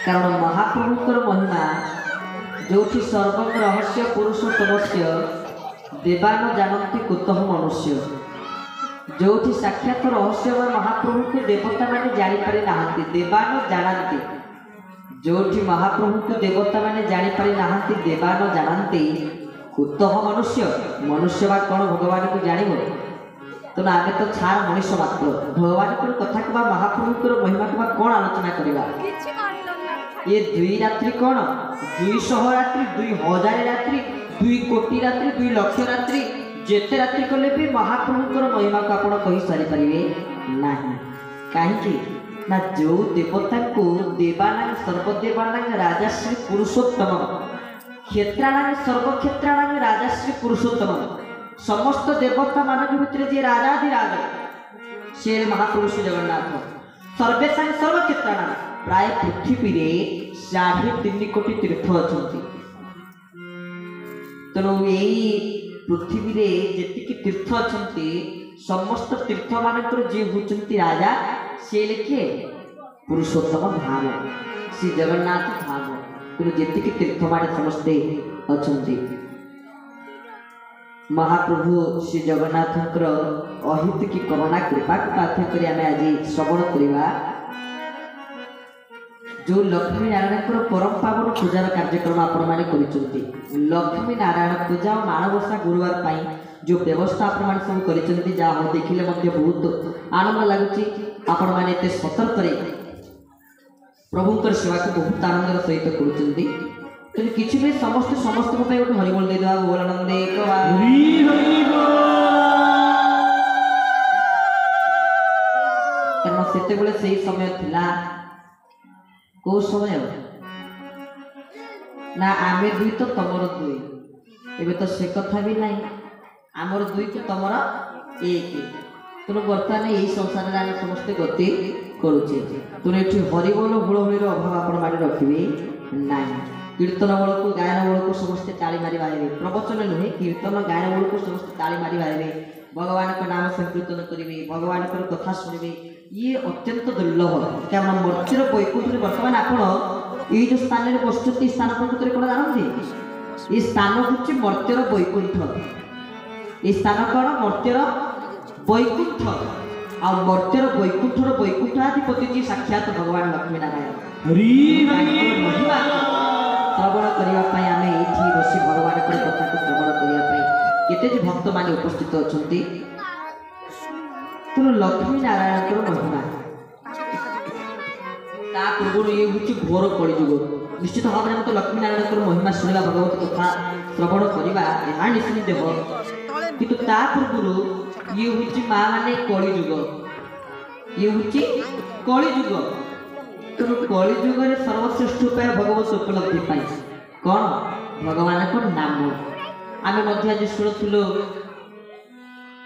कारण महाप्रभुकर महिमा जो सर्व रहस्य पुरुषोत्तमस्य देवान जानती कुतः मनुष्य जो साक्षात रहस्य महाप्रभु को देवता मैंने जापारी ना देवान जानती जो महाप्रभु को देवता मैंने जापारी ना देवान जानती कुतः मनुष्य मनुष्य बा कौन भगवान को जान तो आगे तो छाड़ मनुष्य मात्र भगवान को कथा कबा महाप्रभु महिमा कबा कौन आलोचना करवा ये दुई रात्रि कौन 200 रात्रि 2000 रात्रि 2 कोटी रात्रि 2 लक्ष रात्रि जेते रात्रि कले भी महाप्रभुकर महिमा को आपण कहि सारी परिवे नाही काहे ना जो देवता को देवानां सर्वदेवानां राजा श्री पुरुषोत्तम क्षेत्राणां सर्वक्षेत्राणां राजा श्री पुरुषोत्तम समस्त देवता मानक भितर जे राजाधिराज से महाप्रभु श्री जगन्नाथ सर्वेषां सर्वक्षेत्राणां प्राय पृथ्वी रे 3.5 कोटी तीर्थ अछंती तेणु यही पृथ्वी रे जेतिकी तीर्थ अछंती समस्त तीर्थ मानकर जे होचंती राजा से लिखे पुरुषोत्तम धाम श्री जगन्नाथ धाम तेणु जेतिकी तीर्थ माने समस्ते अछंती महाप्रभु श्री जगन्नाथकर अहित की करुणा कृपा को पाथ्य करी आमे आज श्रवण करिबा जो लक्ष्मी नारायण परम पावन पूजार कार्यक्रम आपण माने करिसंती लक्ष्मी नारायण पूजा और माणबसा गुरुवार पाई जो व्यवस्था आपण माने सब करिसंती जा हो देखिले मध्ये बहुत आनंद लागुची आपण माने एते सतर्क रे प्रभुकर सेवा को बहुत आनंदर सहित करुचंती तो किछि भी समस्त समस्त को गोटे हरिबोल दे देवा बोल आनंदे हरि हरिबोल कारण सेते बेले सही समय थिला को समय ना आमे दुई तो तमर दुई एबे तो से कथा भी नहीं आमर दुई तो तमर एक तेणु बर्तमान यही संसार में आम समस्ते गति करुचे तेणु ये हरिबोल हुड़हुड़ीर अभाव आपण माने रखिबे ना कीर्तन बेल को गायन बेल को समस्ते ताली मारी बाहर प्रवचन नुहे कीर्तन गायन बेल को समस्ते ताली मारी बाहर भगवान को नाम संकीर्तन करेंगे भगवान को कथा शुणवे ये अत्यंत दुर्लभ क्या मर्तिर वैकुंठ बर्तमान आप ये जो स्थान में बसुँच स्थान प्रकृति कौन जानते ये स्थान हूँ मर्त्यर वैकुंठ ये स्थान कौन मर्त्यर वैकुंठ आ मर्त्यर वैकुंठर वैकुंठाधिपति जी साक्षात भगवान लक्ष्मी नारायण महिमा श्रवण करने आम ये बस भगवान कथा को श्रवण करने केते भक्त मान उपस्थित अच्छा तेणु लक्ष्मी नारायण महिमा ता पूर्व ये हूँ घोर कलिजुग निश्चित भाव में तो लक्ष्मी नारायण महिमा शुणा भगवत कथा श्रवण करवा निश्चित देव किंतु ता पूर्व ये हूँ माँ माने कलिजुग ये हूँ कलिजुग तेणु कलिजुग सर्वश्रेष्ठ उपाय भगवत उपलब्धि पाई कौन भगवान को नाम आम आज शुणुलु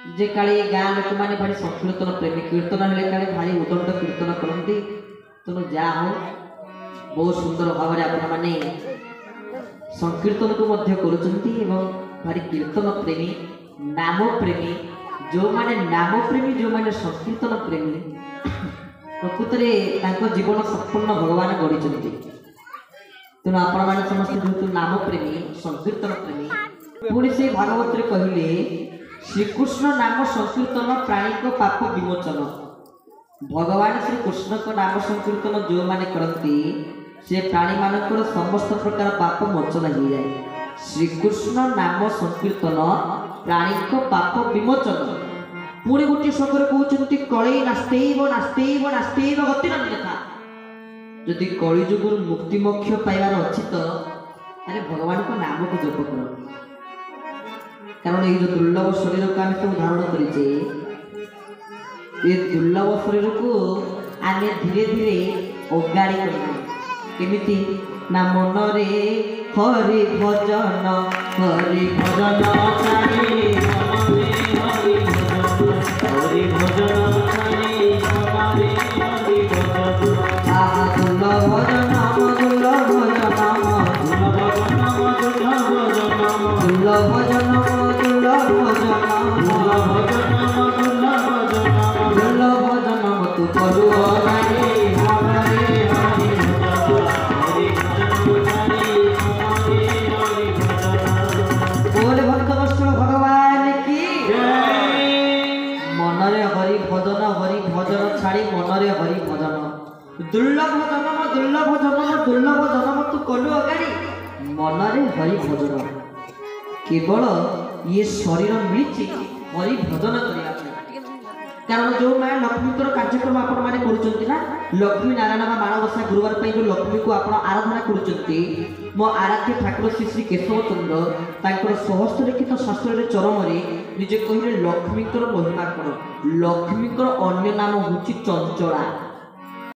जे काली गाँ लोक मैंने भारी संकीर्तन प्रेमी कीर्तन हेले काली भारी उदंड कीर्तन करती तेणु जा हो बहुत सुंदर भाव में आपण मैंने संकीर्तन को भारी कीर्तन प्रेमी नाम प्रेमी जो माने नाम प्रेमी जो माने संकीर्तन प्रेमी प्रकृत में जीवन संपूर्ण भगवान गढ़ी तेणु आपण मैंने समस्त जो नाम प्रेमी संकीर्तन प्रेमी पुणी से भागवत कहले श्रीकृष्ण नाम संकीर्तन प्राणी को पाप विमोचन भगवान श्री कृष्ण को नाम संकीर्तन जो माने करती से प्राणी मानक समस्त प्रकार पाप मोचन हो जाए श्रीकृष्ण नाम संकीर्तन प्राणी को पाप विमोचन पुणी गोटे श्लोक कहते कलई नास्तेव नास्तेव नास्तेव गतिरन्यथा यदि कलिजुग मुक्ति मोक्ष पाइबार अच्छी तो अरे भगवान को नाम को जप कर कारण ये जो दुर्लभ शरीर को आम सब धारण करें ये दुर्लभ शरीर को आम धीरे धीरे अगाड़ी करमी ना मन रे हरि भजन हरि भजन हरि भजन ହରି ଭଜନ ଛାଡ଼ି ମନରେ ହରି ଭଜନ। ଦୁର୍ଲଭ ଜନମ ତୁ କଲୁ ଅଗାଡ଼ି ମନରେ ହରି ଭଜନ। କେବଳ ଇଏ ଶରୀର ମିଳିଛି ହରି ଭଜନ କରିବା ପାଇଁ। କାରଣ ଯେଉଁ ମା ଲକ୍ଷ୍ମୀଙ୍କର କାର୍ଯ୍ୟକ୍ରମ ଆପଣମାନେ କରୁଛନ୍ତି ନା, ଲକ୍ଷ୍ମୀ ନାରାୟଣ ବା ମାଣବସା ଗୁରୁବାର ପାଇଁ ଯେଉଁ ଲକ୍ଷ୍ମୀକୁ ଆପଣ ଆରାଧନା କରୁଛନ୍ତି, ମୋ ଆରାଧ୍ୟ ଠାକୁର ଶ୍ରୀ ଶ୍ରୀ କେଶବ ଚନ୍ଦ୍ର ତାଙ୍କର ସହସ୍ରଲିଖିତ ଶାସ୍ତ୍ରରେ ଚରମରେ ନିଜେ କହିଲେ ଲକ୍ଷ୍ମୀଙ୍କର ମହିମା କଣ। ଲକ୍ଷ୍ମୀଙ୍କର ଅନ୍ୟ ନାମ ହେଉଛି ଚଞ୍ଚଳା।